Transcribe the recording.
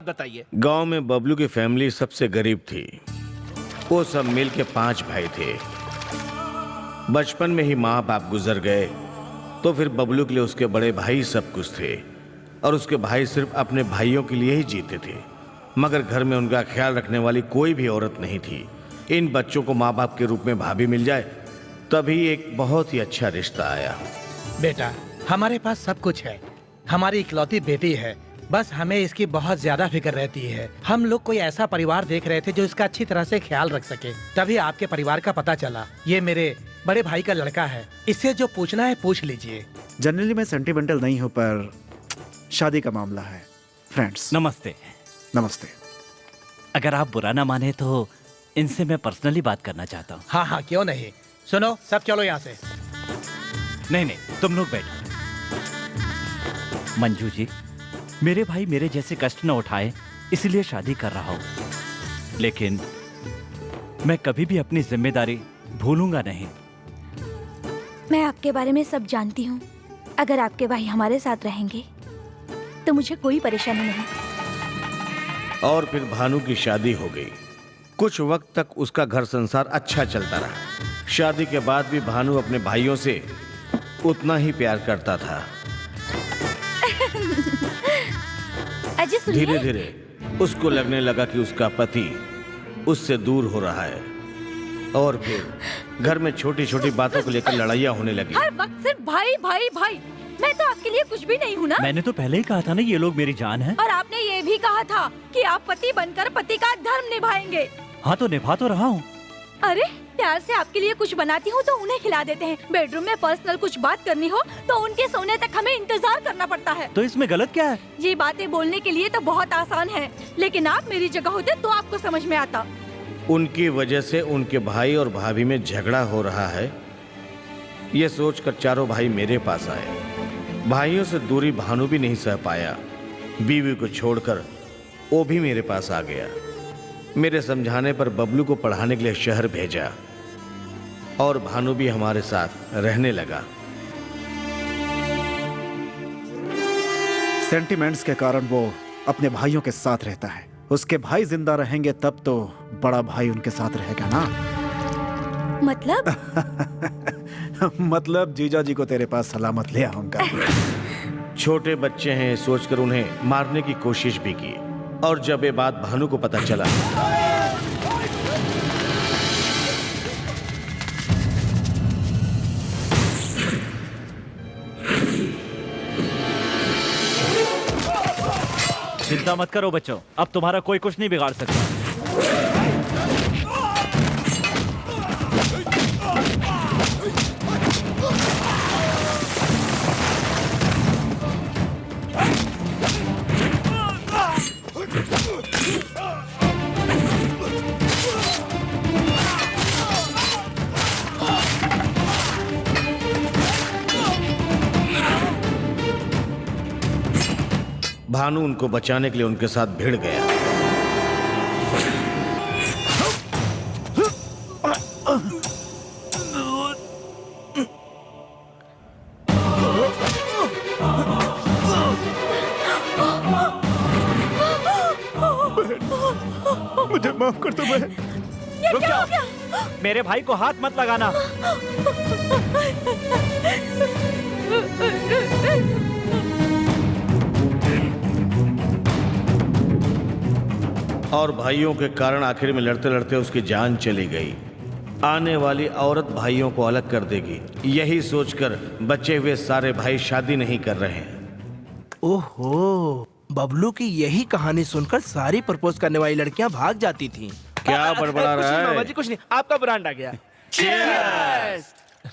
बताइए। गांव में बबलू की फैमिली सबसे गरीब थी। वो सब मिल के 5 भाई थे। बचपन में ही माँ बाप गुजर गए तो फिर बबलू के लिए उसके बड़े भाई सब कुछ थे और उसके भाई सिर्फ अपने भाइयों के लिए ही जीते थे, मगर घर में उनका ख्याल रखने वाली कोई भी औरत नहीं थी। इन बच्चों को माँ बाप के रूप में भाभी मिल जाए तभी एक बहुत ही अच्छा रिश्ता आया। बेटा, हमारे पास सब कुछ है, हमारी इकलौती बेटी है, बस हमें इसकी बहुत ज्यादा फिक्र रहती है। हम लोग कोई ऐसा परिवार देख रहे थे जो इसका अच्छी तरह से ख्याल रख सके, तभी आपके परिवार का पता चला। ये मेरे बड़े भाई का लड़का है, इससे जो पूछना है पूछ लीजिए। जनरली मैं सेंटिमेंटल नहीं हूँ, पर शादी का मामला है। फ्रेंड्स। नमस्ते। नमस्ते। अगर आप बुरा ना माने तो इनसे मैं पर्सनली बात करना चाहता हूँ। हाँ हाँ, क्यों नहीं। सुनो, सब चलो यहाँ से। नहीं नहीं, तुम लोग बैठो। मंजू जी, मेरे भाई मेरे जैसे कष्ट न उठाए इसलिए शादी कर रहा हूँ, लेकिन मैं कभी भी अपनी जिम्मेदारी भूलूंगा नहीं। मैं आपके बारे में सब जानती हूँ। अगर आपके भाई हमारे साथ रहेंगे तो मुझे कोई परेशानी नहीं। और फिर भानु की शादी हो गई। कुछ वक्त तक उसका घर संसार अच्छा चलता रहा। शादी के बाद भी भानु अपने भाइयों से उतना ही प्यार करता था। अजय सुनिए। धीरे धीरे उसको लगने लगा कि उसका पति उससे दूर हो रहा है और फिर घर में छोटी छोटी बातों को लेकर लड़ाइयाँ होने लगी। हर वक्त सिर्फ भाई भाई भाई। मैं तो आपके लिए कुछ भी नहीं हूँ ना। मैंने तो पहले ही कहा था ना, ये लोग मेरी जान है। और आपने ये भी कहा था कि आप पति बनकर पति का धर्म निभाएंगे। हाँ तो निभा तो रहा हूँ। अरे, प्यार से आपके लिए कुछ बनाती हूँ तो उन्हें खिला देते हैं। बेडरूम में पर्सनल कुछ बात करनी हो तो उनके सोने तक हमें इंतजार करना पड़ता है। तो इसमें गलत क्या है? ये बातें बोलने के लिए तो बहुत आसान है, लेकिन आप मेरी जगह होते तो आपको समझ में आता। उनकी वजह से उनके भाई और भाभी में झगड़ा हो रहा है, ये सोचकर चारों भाई मेरे पास आए। भाइयों से दूरी भानु भी नहीं सह पाया। बीवी को छोड़कर वो भी मेरे पास आ गया। मेरे समझाने पर बबलू को पढ़ाने के लिए शहर भेजा और भानु भी हमारे साथ रहने लगा। सेंटिमेंट्स के कारण वो अपने भाइयों के साथ रहता है। उसके भाई जिंदा रहेंगे तब तो बड़ा भाई उनके साथ रहेगा ना। मतलब? मतलब जीजा जी को तेरे पास सलामत ले आऊंगा। छोटे बच्चे हैं सोचकर उन्हें मारने की कोशिश भी की, और जब ये बात भानु को पता चला चिंता मत करो बच्चों, अब तुम्हारा कोई कुछ नहीं बिगाड़ सकता। भानु उनको बचाने के लिए उनके साथ भिड़ गया। मुझे माफ कर दो बहन। रुक जाओ, मेरे भाई को हाथ मत लगाना। और भाइयों के कारण आखिर में लड़ते लड़ते उसकी जान चली गई। आने वाली औरत भाइयों को अलग कर देगी, यही सोचकर बचे हुए सारे भाई शादी नहीं कर रहे हैं। ओहो, बबलू की यही कहानी सुनकर सारी प्रपोज करने वाली लड़कियां भाग जाती थीं। क्या बड़बड़ा रहा है? कुछ नहीं, आपका ब्रांड आ गया। Cheers!